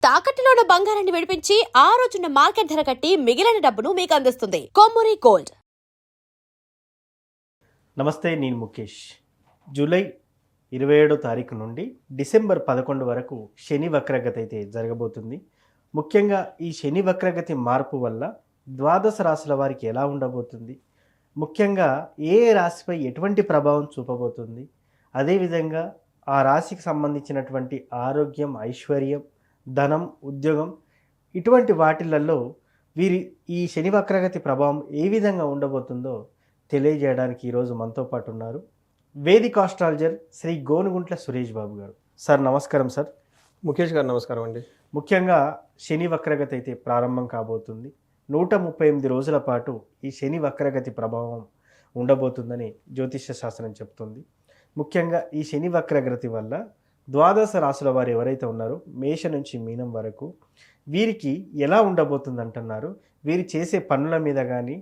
తాకట్టులో ఉన్న బంగారాన్ని విడిపించి ఆ రోజున్న మార్కెట్ ధర కట్టి మిగిలిన డబ్బును మీకు అందిస్తుంది కొమ్మూరి గోల్డ్. నమస్తే, నేను ముఖేష్. జూలై 27 తారీఖు నుండి డిసెంబర్ 11 వరకు శని వక్రగతి అయితే జరగబోతుంది. ముఖ్యంగా ఈ శని వక్రగతి మార్పు వల్ల ద్వాదశ రాశుల వారికి ఎలా ఉండబోతుంది, ముఖ్యంగా ఏ రాశిపై ఎటువంటి ప్రభావం చూపబోతుంది, అదేవిధంగా ఆ రాశికి సంబంధించినటువంటి ఆరోగ్యం, ఐశ్వర్యం, ధనం, ఉద్యోగం ఇటువంటి వాటిలలో వీరి ఈ శని వక్రగతి ప్రభావం ఏ విధంగా ఉండబోతుందో తెలియజేయడానికి ఈరోజు మనతో పాటు ఉన్నారు వేదిక్ ఆస్ట్రాలజర్ శ్రీ గోనుగుంట్ల సురేష్ బాబు గారు. సార్ నమస్కారం. సార్ ముఖేష్ గారు నమస్కారం అండి. ముఖ్యంగా శని వక్రగతి అయితే ప్రారంభం కాబోతుంది. 138 రోజుల పాటు ఈ శని వక్రగతి ప్రభావం ఉండబోతుందని జ్యోతిష్య శాస్త్రం చెప్తుంది. ముఖ్యంగా ఈ శని వక్రగతి వల్ల ద్వాదశ రాశుల వారు ఎవరైతే ఉన్నారో మేష నుంచి మీనం వరకు వీరికి ఎలా ఉండబోతుంది అంటున్నారు. వీరు చేసే పనుల మీద కానీ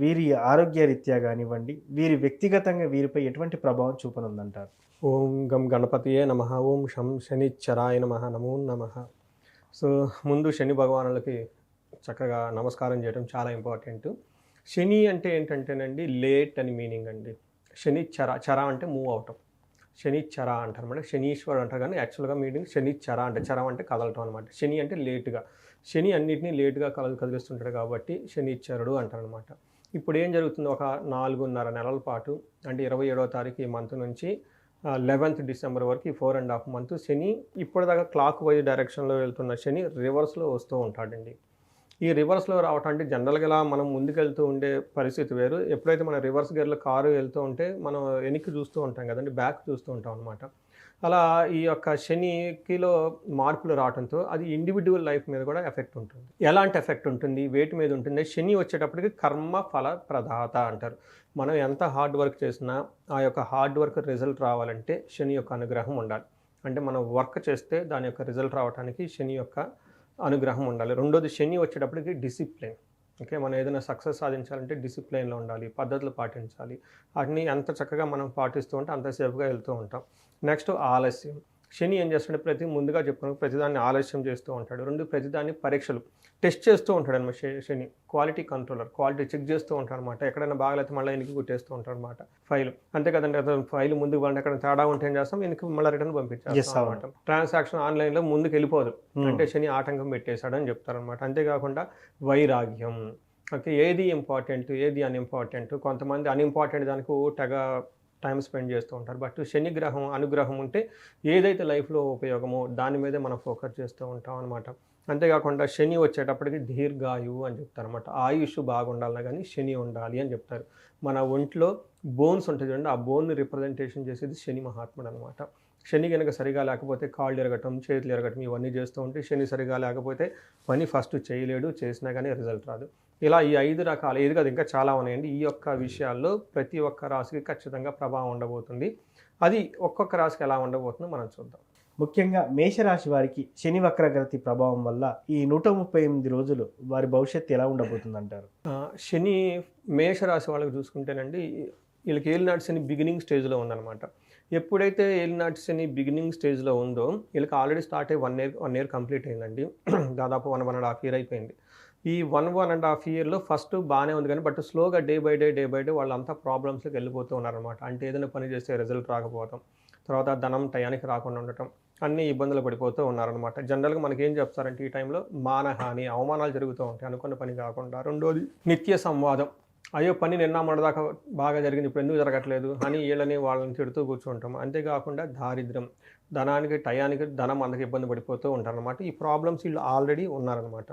వీరి ఆరోగ్య రీత్యా కానివ్వండి, వీరి వ్యక్తిగతంగా వీరిపై ఎటువంటి ప్రభావం చూపనుందంటారు? ఓం గం గణపతియే నమః, ఓం శం శనిచ్చరాయ నమః, నమో నమః. సో ముందు శని భగవానులకి చక్కగా నమస్కారం చేయడం చాలా ఇంపార్టెంట్. శని అంటే ఏంటంటేనండి లేట్ అని మీనింగ్ అండి. శని చర అంటే మూవ్ అవటం, శని చర అంటారు అనమాట. శనీశ్వరుడు అంటారు కానీ యాక్చువల్గా మీనింగ్ శని చర అంటే చరం అంటే కదలటం అనమాట. శని అంటే లేటుగా, శని అన్నింటినీ లేటుగా కదిలిస్తుంటాడు కాబట్టి శనిశ్వరుడు అంటారనమాట. ఇప్పుడు ఏం జరుగుతుంది, ఒక 4.5 నెలల పాటు అంటే 27వ తారీఖు ఈ మంత్ నుంచి 11th డిసెంబర్ వరకు ఈ 4.5 మంత్ శని ఇప్పటిదాకా క్లాక్ వైజ్ డైరెక్షన్లో వెళ్తున్న శని రివర్స్లో వస్తూ ఉంటాడండి. ఈ రివర్స్లో రావటం అంటే జనరల్గా ఇలా మనం ముందుకెళ్తూ ఉండే పరిస్థితి వేరు. ఎప్పుడైతే మన రివర్స్ గేర్లో కారు వెళ్తూ ఉంటే మనం వెనక్కి చూస్తూ ఉంటాం కదండి, బ్యాక్ చూస్తూ ఉంటాం అనమాట. అలా ఈ యొక్క శనికిలో మార్పులు రావడంతో అది ఇండివిజువల్ లైఫ్ మీద కూడా ఎఫెక్ట్ ఉంటుంది. ఎలాంటి ఎఫెక్ట్ ఉంటుంది, వేటి మీద ఉంటుంది? శని వచ్చేటప్పటికి కర్మ ఫల ప్రదాత అంటారు. మనం ఎంత హార్డ్ వర్క్ చేసినా ఆ యొక్క హార్డ్ వర్క్ రిజల్ట్ రావాలంటే శని యొక్క అనుగ్రహం ఉండాలి. అంటే మనం వర్క్ చేస్తే దాని యొక్క రిజల్ట్ రావడానికి శని యొక్క అనుగ్రహం ఉండాలి. రెండోది శని వచ్చేటప్పటికి డిసిప్లిన్. ఓకే, మనం ఏదైనా సక్సెస్ సాధించాలంటే డిసిప్లైన్లో ఉండాలి, పద్ధతులు పాటించాలి. వాటిని ఎంత చక్కగా మనం పాటిస్తూ ఉంటే అంత సేఫ్గా వెళ్తూ ఉంటాం. నెక్స్ట్ ఆలస్యం. శని ఏం చేస్తాడు, ముందుగా చెప్పుకున్నాం ప్రతిదాన్ని ఆలస్యం చేస్తూ ఉంటాడు. ప్రతిదాన్ని పరీక్షలు టెస్ట్ చేస్తూ ఉంటాడు అనమాట. శని క్వాలిటీ కంట్రోలర్, క్వాలిటీ చెక్ చేస్తూ ఉంటాడు అనమాట. ఎక్కడైనా బాగలేతే మళ్ళీ వెనక్కి కుట్టేస్తూ ఉంటాడు అనమాట ఫైల్. అంతే కదండి, ఫైల్ ముందుకు వాళ్ళని ఎక్కడ తేడా ఉంటే ఏం చేస్తాం, వెనక్కి మళ్ళీ రిటర్న్ పంపించేస్తాం అనమాట. ట్రాన్సాక్షన్ ఆన్లైన్లో ముందుకు వెళ్ళిపోదు అంటే శని ఆటంకం పెట్టేశాడు అని చెప్తారనమాట. అంతేకాకుండా వైరాగ్యం. ఓకే, ఏది ఇంపార్టెంట్ ఏది అన్ఇంపార్టెంట్, కొంతమంది అన్ఇంపార్టెంట్ దానికి తెగ టైం స్పెండ్ చేస్తూ ఉంటారు. బట్ శని గ్రహం అనుగ్రహం ఉంటే ఏదైతే లైఫ్లో ఉపయోగమో దాని మీదే మనం ఫోకస్ చేస్తూ ఉంటాం అనమాట. అంతేకాకుండా శని వచ్చేటప్పటికి దీర్ఘాయువు అని చెప్తారు అనమాట. ఆయుష్ బాగుండాలన్నా కానీ శని ఉండాలి అని చెప్తారు. మన ఒంట్లో బోన్స్ ఉంటుంది చూడండి, ఆ బోన్ని రిప్రజెంటేషన్ చేసేది శని మహాత్ముడు అనమాట. శని కనుక సరిగా లేకపోతే కాళ్ళు ఎరగటం, చేతులు ఎరగటం ఇవన్నీ చేస్తూ ఉంటే, శని సరిగా లేకపోతే పని ఫస్ట్ చేయలేడు, చేసినా కానీ రిజల్ట్ రాదు. ఇలా ఈ 5 రకాలు, ఏది కాదు ఇంకా చాలా ఉన్నాయండి. ఈ యొక్క విషయాల్లో ప్రతి ఒక్క రాశికి ఖచ్చితంగా ప్రభావం ఉండబోతుంది. అది ఒక్కొక్క రాశికి ఎలా ఉండబోతుందో మనం చూద్దాం. ముఖ్యంగా మేషరాశి వారికి శని వక్రగతి ప్రభావం వల్ల ఈ 138 రోజులు వారి భవిష్యత్తు ఎలా ఉండబోతుంది అంటారు? శని మేషరాశి వాళ్ళకి చూసుకుంటేనండి, వీళ్ళకి ఏలినాటి శని బిగినింగ్ స్టేజ్లో ఉందన్నమాట. ఎప్పుడైతే ఏలినాటి శని బిగినింగ్ స్టేజ్లో ఉందో వీళ్ళకి ఆల్రెడీ స్టార్ట్ అయ్యి 1 year కంప్లీట్ అయిందండి. దాదాపు 1.5 year అయిపోయింది. ఈ 1.5 yearలో ఫస్ట్ బాగానే ఉంది కానీ బట్ స్లోగా డే బై డే వాళ్ళంతా ప్రాబ్లమ్స్లోకి వెళ్ళిపోతూ ఉన్నారనమాట. అంటే ఏదైనా పని చేస్తే రిజల్ట్ రాకపోవడం, తర్వాత ధనం టయానికి రాకుండా ఉండటం, అన్ని ఇబ్బందులు పడిపోతూ ఉన్నారనమాట. జనరల్గా మనకి ఏం చెప్తారంటే ఈ టైంలో మానహాని, అవమానాలు జరుగుతూ ఉంటాయి అనుకున్న పని కాకుండా. రెండోది నిత్య సంవాదం. అయ్యో పని నిన్న మొన్నదాకా బాగా జరిగింది, ఇప్పుడు ఎందుకు జరగట్లేదు అని వీళ్ళని వాళ్ళని తిడుతూ కూర్చుంటాం. అంతేకాకుండా దారిద్ర్యం, ధనానికి టయానికి ధనం అందరికి ఇబ్బంది పడిపోతూ ఉంటారనమాట. ఈ ప్రాబ్లమ్స్ వీళ్ళు ఆల్రెడీ ఉన్నారనమాట.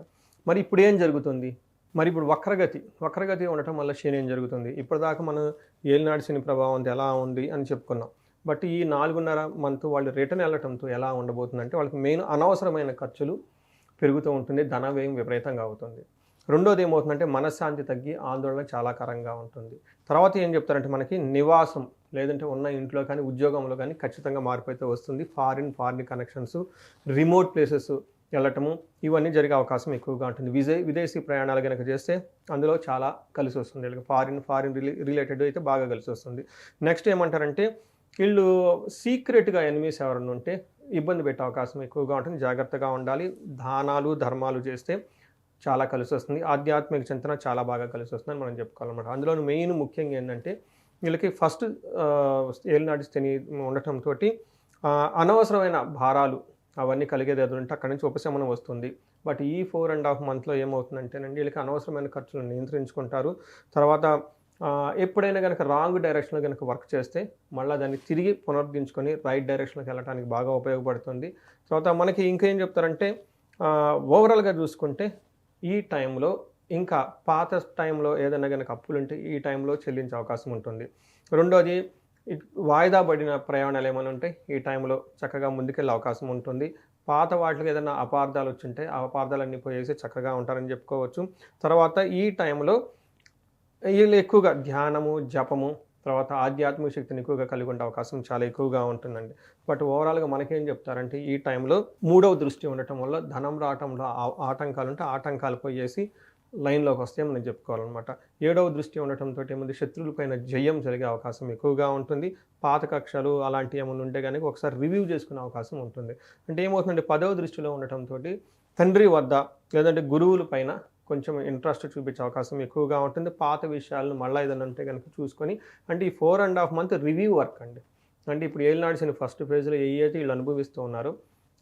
మరి ఇప్పుడు ఏం జరుగుతుంది, మరి ఇప్పుడు వక్రగతి ఉండటం వల్ల శని ఏం జరుగుతుంది? ఇప్పటిదాకా మనం ఏలినాటి శని ప్రభావం ఎలా ఉంది అని చెప్పుకున్నాం. బట్ ఈ 4.5 month వాళ్ళు రిటర్న్ వెళ్ళటంతో ఎలా ఉండబోతుందంటే వాళ్ళకి మెయిన్ అనవసరమైన ఖర్చులు పెరుగుతూ ఉంటుంది, ధన వ్యయం విపరీతంగా అవుతుంది. రెండోది ఏమవుతుందంటే మనశ్శాంతి తగ్గి ఆందోళన చాలా కరంగా ఉంటుంది. తర్వాత ఏం చెప్తారంటే మనకి నివాసం లేదంటే ఉన్న ఇంట్లో కానీ ఉద్యోగంలో కానీ ఖచ్చితంగా మార్పు అయితే వస్తుంది. ఫారిన్ కనెక్షన్స్, రిమోట్ ప్లేసెస్ వెళ్ళటము ఇవన్నీ జరిగే అవకాశం ఎక్కువగా ఉంటుంది. విదేశీ ప్రయాణాలు కనుక చేస్తే అందులో చాలా కలిసి వస్తుంది. ఫారిన్ రిలేటెడ్ అయితే బాగా కలిసి వస్తుంది. నెక్స్ట్ ఏమంటారంటే వీళ్ళు సీక్రెట్గా ఎనిమీస్ ఎవరైనా ఉంటే ఇబ్బంది పెట్టే అవకాశం ఎక్కువగా ఉంటుంది. జాగ్రత్తగా ఉండాలి. దానాలు ధర్మాలు చేస్తే చాలా కలిసి వస్తుంది. ఆధ్యాత్మిక చింతన చాలా బాగా కలిసి వస్తుందని మనం చెప్పుకోవాలన్నమాట. అందులోనూ మెయిన్ ముఖ్యంగా ఏంటంటే వీళ్ళకి ఫస్ట్ ఏలినాటి శని ఉండటంతో అనవసరమైన భారాలు అవన్నీ కలిగేది ఎదురుంటే అక్కడి నుంచి ఉపశమనం వస్తుంది. బట్ ఈ 4.5 మంత్లో ఏమవుతుందంటేనండి వీళ్ళకి అనవసరమైన ఖర్చులను నియంత్రించుకుంటారు. తర్వాత ఎప్పుడైనా కనుక రాంగ్ డైరెక్షన్లో కనుక వర్క్ చేస్తే మళ్ళీ దాన్ని తిరిగి పునరుద్ధరించుకొని రైట్ డైరెక్షన్లోకి వెళ్ళడానికి బాగా ఉపయోగపడుతుంది. తర్వాత మనకి ఇంకేం చెప్తారంటే ఓవరాల్గా చూసుకుంటే ఈ టైంలో ఇంకా పాత టైంలో ఏదైనా కనుక అప్పులుంటే ఈ టైంలో చెల్లించే అవకాశం ఉంటుంది. రెండోది వాయిదా పడిన ప్రయాణాలు ఏమైనా ఉంటే ఈ టైంలో చక్కగా ముందుకెళ్ళే అవకాశం ఉంటుంది. పాత వాటికి ఏదైనా అపార్థాలు వచ్చుంటే ఆ అపార్థాలన్నీ పోయేసి చక్కగా ఉంటారని చెప్పుకోవచ్చు. తర్వాత ఈ టైంలో వీళ్ళు ఎక్కువగా ధ్యానము, జపము, తర్వాత ఆధ్యాత్మిక శక్తిని ఎక్కువగా కలిగి ఉండే అవకాశం చాలా ఎక్కువగా ఉంటుందండి. బట్ ఓవరాల్గా మనకేం చెప్తారంటే ఈ టైంలో 3వ దృష్టి ఉండటం వల్ల ధనం రావటంలో ఆటంకాలు ఉంటే ఆటంకాలు పోయేసి లైన్లోకి వస్తే మనం చెప్పుకోవాలన్నమాట. 7వ దృష్టి ఉండటంతో ఏముంది శత్రువులపైన జయం జరిగే అవకాశం ఎక్కువగా ఉంటుంది. పాత కక్షలు అలాంటివి ఏమైనా ఉంటే కనుక ఒకసారి రివ్యూ చేసుకునే అవకాశం ఉంటుంది. అంటే ఏమవుతుందంటే 10వ దృష్టిలో ఉండటంతో తండ్రి వద్ద లేదంటే గురువుల పైన కొంచెం ఇంట్రెస్ట్ చూపించే అవకాశం ఎక్కువగా ఉంటుంది. పాత విషయాలను మళ్ళీ ఏదైనా ఉంటే కనుక చూసుకొని అంటే ఈ 4.5 మంత్ రివ్యూ వర్క్ అండి. అంటే ఇప్పుడు ఏలినాడ్సిన ఫస్ట్ ఫేజ్లో అయితే వీళ్ళు అనుభవిస్తూ ఉన్నారు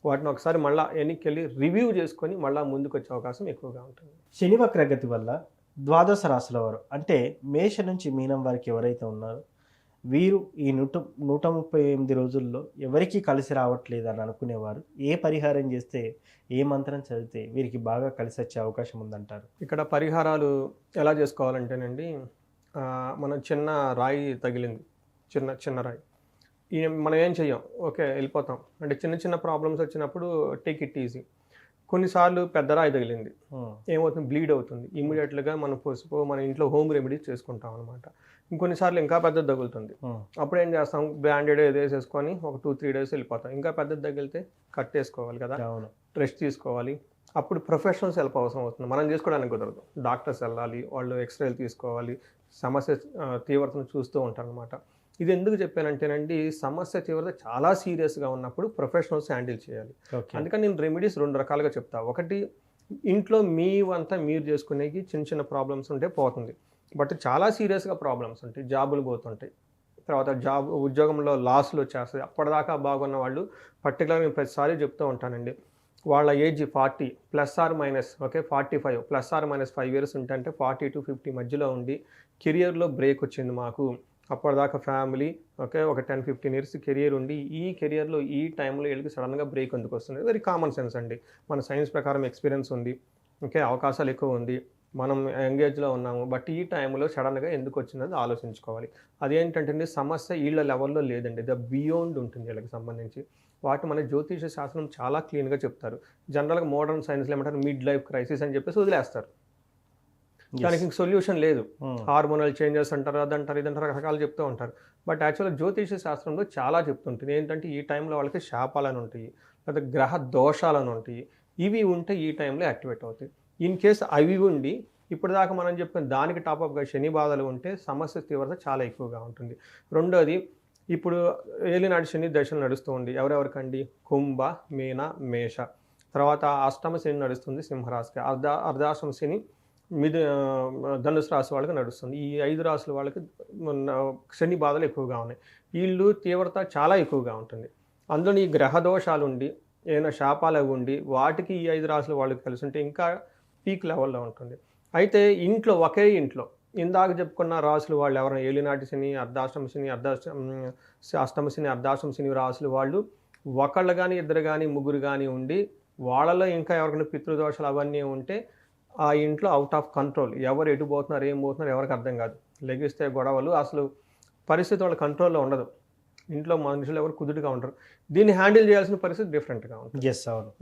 వాటిని ఒకసారి మళ్ళీ వెనక్కి రివ్యూ చేసుకొని మళ్ళీ ముందుకు వచ్చే అవకాశం ఎక్కువగా ఉంటుంది. శని వక్రగతి వల్ల ద్వాదశ రాశుల వారు అంటే మేష నుంచి మీనం వారికి ఎవరైతే ఉన్నారో వీరు ఈ 138 రోజుల్లో ఎవరికి కలిసి రావట్లేదు అని అనుకునేవారు ఏ పరిహారం చేస్తే ఏ మంత్రం చదివితే వీరికి బాగా కలిసి వచ్చే అవకాశం ఉందంటారు? ఇక్కడ పరిహారాలు ఎలా చేసుకోవాలంటేనండి మనం చిన్న రాయి తగిలింది, చిన్న రాయి, మనం ఏం చెయ్యం, ఓకే వెళ్ళిపోతాం. అంటే చిన్న చిన్న ప్రాబ్లమ్స్ వచ్చినప్పుడు టేక్ ఇట్ ఈజీ. కొన్నిసార్లు పెద్ద రాయి తగిలింది, ఏమవుతుంది, బ్లీడ్ అవుతుంది. ఇమీడియట్గా మనం పసుపు మన ఇంట్లో హోమ్ రెమెడీస్ చేసుకుంటాం అనమాట. ఇంకొన్నిసార్లు ఇంకా పెద్దది తగులుతుంది, అప్పుడు ఏం చేస్తాం, బ్రాండెడ్ ఏదో వేసేసుకొని ఒక 2-3 డేస్ వెళ్ళిపోతాం. ఇంకా పెద్దది తగిలితే కట్టేసుకోవాలి కదా, రెస్ట్ తీసుకోవాలి. అప్పుడు ప్రొఫెషనల్స్ హెల్ప్ అవసరం అవుతుంది, మనం చేసుకోవడానికి కుదరదు. డాక్టర్స్ వెళ్ళాలి, వాళ్ళు ఎక్స్రేలు తీసుకోవాలి, సమస్య తీవ్రతను చూస్తూ ఉంటారు అనమాట. ఇది ఎందుకు చెప్పానంటేనండి సమస్య తీవ్రత చాలా సీరియస్గా ఉన్నప్పుడు ప్రొఫెషనల్స్ హ్యాండిల్ చేయాలి. అందుకని నేను రెమెడీస్ 2 రకాలుగా చెప్తా. ఒకటి ఇంట్లో మీ వంతా మీరు చేసుకునేకి చిన్న ప్రాబ్లమ్స్ ఉంటే పోతుంది. బట్ చాలా సీరియస్గా ప్రాబ్లమ్స్ ఉంటాయి, జాబులు పోతుంటాయి, తర్వాత ఉద్యోగంలో లాస్లు వచ్చేస్తాయి. అప్పటిదాకా బాగున్న వాళ్ళు పర్టికులర్గా నేను ప్రతిసారి చెప్తూ ఉంటానండి, వాళ్ళ ఏజ్ 40 ± ఓకే 45 ± 5 years ఉంటే 40 to 50 మధ్యలో ఉండి కెరియర్లో బ్రేక్ వచ్చింది మాకు, అప్పటిదాకా ఫ్యామిలీ ఓకే ఒక 10-15 years కెరియర్ ఉండి ఈ కెరియర్లో ఈ టైంలో వీళ్ళకి సడన్గా బ్రేక్ ఎందుకు వస్తుంది? వెరీ కామన్ సెన్స్ అండి. మన సైన్స్ ప్రకారం ఎక్స్పీరియన్స్ ఉంది, ఓకే అవకాశాలు ఎక్కువ ఉంది, మనం ఎంగేజ్లో ఉన్నాము, బట్ ఈ టైంలో సడన్గా ఎందుకు వచ్చిందని ఆలోచించుకోవాలి. అదేంటంటే సమస్య వీళ్ళ లెవెల్లో లేదండి, ద బియాండ్ ఉంటుంది వీళ్ళకి సంబంధించి. వాటి మన జ్యోతిష శాస్త్రం చాలా క్లీన్గా చెప్తారు. జనరల్గా మోడర్న్ సైన్స్లో ఏమంటారు మిడ్ లైఫ్ క్రైసిస్ అని చెప్పేసి వదిలేస్తారు, దానికి సొల్యూషన్ లేదు. హార్మోనల్ చేంజెస్ అంటారు, అదంటారు, ఇదంటారు, రకరకాలు చెప్తూ ఉంటారు. బట్ యాక్చువల్గా జ్యోతిష శాస్త్రంలో చాలా చెప్తుంటుంది ఏంటంటే ఈ టైంలో వాళ్ళకి శాపాలను ఉంటాయి, లేదా గ్రహ దోషాలను ఉంటాయి, ఇవి ఉంటే ఈ టైంలో యాక్టివేట్ అవుతాయి. ఇన్ కేస్ అవి ఉండి ఇప్పుడు దాకా మనం చెప్పిన దానికి టాప్అప్గా శని బాధలు ఉంటే సమస్య తీవ్రత చాలా ఎక్కువగా ఉంటుంది. రెండోది ఇప్పుడు ఏలినాటి శని దశలు నడుస్తూ ఉంది ఎవరెవరికండి, కుంభ, మీన, మేష. తర్వాత అష్టమ శని నడుస్తుంది సింహరాశికి, అర్ధాష్టమ శని ధనుసు రాశి వాళ్ళకి నడుస్తుంది. ఈ 5 రాశుల వాళ్ళకి శని బాధలు ఎక్కువగా ఉన్నాయి. వీళ్ళు తీవ్రత చాలా ఎక్కువగా ఉంటుంది. అందులో ఈ గ్రహ దోషాలు ఉండి ఏదైనా శాపాలు ఉండి వాటికి ఈ 5 రాశుల వాళ్ళకి కలిసి ఉంటే ఇంకా పీక్ లెవెల్లో ఉంటుంది. అయితే ఇంట్లో ఒకే ఇంట్లో ఇందాక చెప్పుకున్న రాశులు వాళ్ళు ఎవరైనా ఏలినాటి శని, అర్ధాష్టమ శని, అష్టమ శని, అర్ధాష్టమ శని రాశులు వాళ్ళు ఒకళ్ళు కానీ ఇద్దరు కానీ ముగ్గురు కానీ ఉండి వాళ్ళలో ఇంకా ఎవరికైనా పితృదోషాలు అవన్నీ ఉంటే ఆ ఇంట్లో అవుట్ ఆఫ్ కంట్రోల్, ఎవరు ఎటు పోతున్నారు ఏం పోతున్నారు ఎవరికి అర్థం కాదు, లెగిస్తే గొడవలు, అసలు పరిస్థితి వాళ్ళ కంట్రోల్లో ఉండదు, ఇంట్లో మనుషులు ఎవరు కుదురుగా ఉంటారు. దీన్ని హ్యాండిల్ చేయాల్సిన పరిస్థితి డిఫరెంట్గా ఉంటుంది.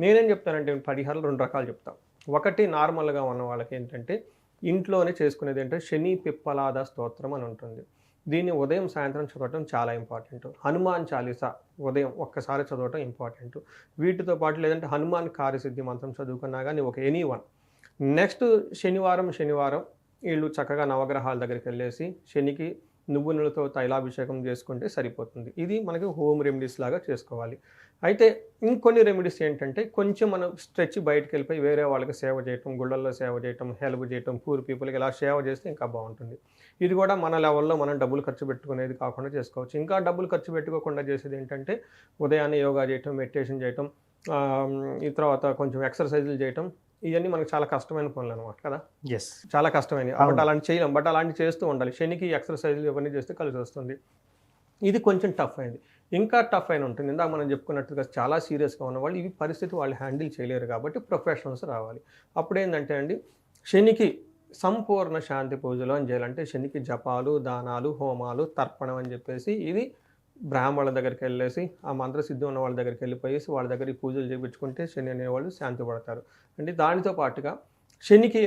నేనేం చెప్తానంటే పరిహారాలు 2 రకాలు చెప్తాను. ఒకటి నార్మల్గా ఉన్న వాళ్ళకి ఏంటంటే ఇంట్లోనే చేసుకునేది ఏంటంటే శని పిప్పలాద స్తోత్రం అని ఉంటుంది. దీన్ని ఉదయం సాయంత్రం చదవటం చాలా ఇంపార్టెంట్. హనుమాన్ చాలీసా ఉదయం ఒక్కసారి చదవటం ఇంపార్టెంట్. వీటితో పాటు లేదంటే హనుమాన్ కార్యసిద్ధి మంత్రం చదువుకున్నా కానీ ఒక ఎనీవన్. నెక్స్ట్ శనివారం వీళ్ళు చక్కగా నవగ్రహాల దగ్గరికి వెళ్ళేసి శనికి నువ్వులతో తైలాభిషేకం చేసుకుంటే సరిపోతుంది. ఇది మనకి హోమ్ రెమెడీస్ లాగా చేసుకోవాలి. అయితే ఇంకొన్ని రెమెడీస్ ఏంటంటే కొంచెం మనం స్ట్రెచ్ బయటకు వెళ్ళిపోయి వేరే వాళ్ళకి సేవ చేయటం, గుళ్ళల్లో సేవ చేయటం, హెల్ప్ చేయటం, పూర్ పీపుల్కి ఇలా సేవ చేస్తే ఇంకా బాగుంటుంది. ఇది కూడా మన లెవెల్లో మనం డబ్బులు ఖర్చు పెట్టుకునేది కాకుండా చేసుకోవచ్చు. ఇంకా డబ్బులు ఖర్చు పెట్టుకోకుండా చేసేది ఏంటంటే ఉదయాన్నే యోగా చేయటం, మెడిటేషన్ చేయటం, ఈ తర్వాత కొంచెం ఎక్సర్సైజులు చేయటం. ఇవన్నీ మనకు చాలా కష్టమైన పనులు అనమాట కదా. ఎస్. చాలా కష్టమైనవి. బట్ అలాంటి చేయలేం. బట్ అలాంటివి చేస్తూ ఉండాలి. శనికి ఎక్సర్సైజులు ఇవన్నీ చేస్తే కలిసి వస్తుంది. ఇది కొంచెం టఫ్ అయింది. ఇంకా టఫ్ అయిన ఉంటుంది. ఇందాక మనం చెప్పుకున్నట్టుగా చాలా సీరియస్గా ఉన్నవాళ్ళు ఇవి పరిస్థితి వాళ్ళు హ్యాండిల్ చేయలేరు కాబట్టి ప్రొఫెషనల్స్ రావాలి. అప్పుడు ఏంటంటే అండి, శనికి సంపూర్ణ శాంతి పూజలు అని చేయాలంటే శనికి జపాలు, దానాలు, హోమాలు, తర్పణం అని చెప్పేసి ఇది బ్రాహ్మణుల దగ్గరికి వెళ్ళేసి ఆ మంత్రసిద్ధి ఉన్న వాళ్ళ దగ్గరికి వెళ్ళిపోయేసి వాళ్ళ దగ్గర ఈ పూజలు చేయించుకుంటే శని అనేవాళ్ళు శాంతి పడతారు. అంటే దానితో పాటుగా శనికి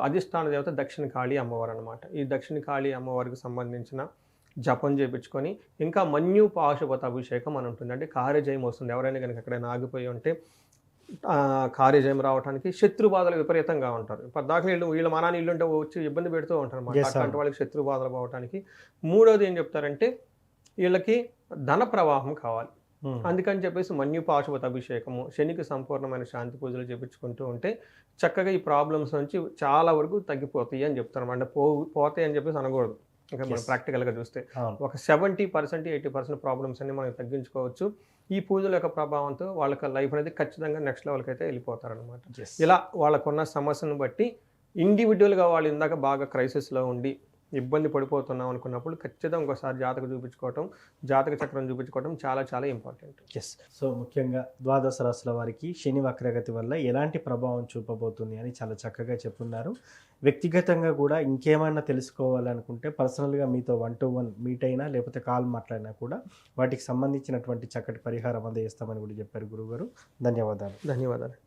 అధిష్టాన దేవత దక్షిణ కాళీ అమ్మవారు అనమాట. ఈ దక్షిణ కాళీ అమ్మవారికి సంబంధించిన జపం చేయించుకొని ఇంకా మన్యు పాశుపత అభిషేకం అని ఉంటుంది. అంటే కార్యజయం వస్తుంది. ఎవరైనా కనుక ఎక్కడైనా ఆగిపోయి ఉంటే కార్యజయం రావడానికి శత్రు బాధలు విపరీతంగా ఉంటారు. పద్దాకలు వీళ్ళ మనాన్ని ఇల్లుంటే వచ్చి ఇబ్బంది పెడుతూ ఉంటారు అన్నమాట. అట్లాంటి వాళ్ళకి శత్రు బాధలు పోవడానికి. మూడోది ఏం చెప్తారంటే వీళ్ళకి ధన ప్రవాహం కావాలి. అందుకని చెప్పేసి మన్యు పాశుపత అభిషేకము, శనికి సంపూర్ణమైన శాంతి పూజలు చేయించుకుంటూ ఉంటే చక్కగా ఈ ప్రాబ్లమ్స్ నుంచి చాలా వరకు తగ్గిపోతాయి అని చెప్తారు. అంటే పోతాయి అని చెప్పేసి అనకూడదు. ఇంకా మనం ప్రాక్టికల్గా చూస్తే ఒక 70%, 80% ప్రాబ్లమ్స్ అన్ని మనం తగ్గించుకోవచ్చు. ఈ పూజల యొక్క ప్రభావంతో వాళ్ళకి లైఫ్ అనేది ఖచ్చితంగా నెక్స్ట్ లెవెల్కి అయితే వెళ్ళిపోతారనమాట. ఇలా వాళ్ళకున్న సమస్యను బట్టి ఇండివిజువల్గా వాళ్ళు ఇందాక బాగా క్రైసిస్లో ఉండి ఇబ్బంది పడిపోతున్నాం అనుకున్నప్పుడు ఖచ్చితంగా ఒకసారి జాతక చూపించుకోవటం, జాతక చక్రం చూపించుకోవటం చాలా చాలా ఇంపార్టెంట్. ఎస్. సో ముఖ్యంగా ద్వాదశ రాశుల వారికి శని వక్రగతి వల్ల ఎలాంటి ప్రభావం చూపబోతుంది అని చాలా చక్కగా చెప్పున్నారు. వ్యక్తిగతంగా కూడా ఇంకేమైనా తెలుసుకోవాలనుకుంటే పర్సనల్గా మీతో 1-to-1 మీట్ అయినా లేకపోతే కాల్ మాట్లాడినా కూడా వాటికి సంబంధించినటువంటి చక్కటి పరిహారం అందజేస్తామని కూడా చెప్పారు గురువుగారు. ధన్యవాదాలు. ధన్యవాదాలు.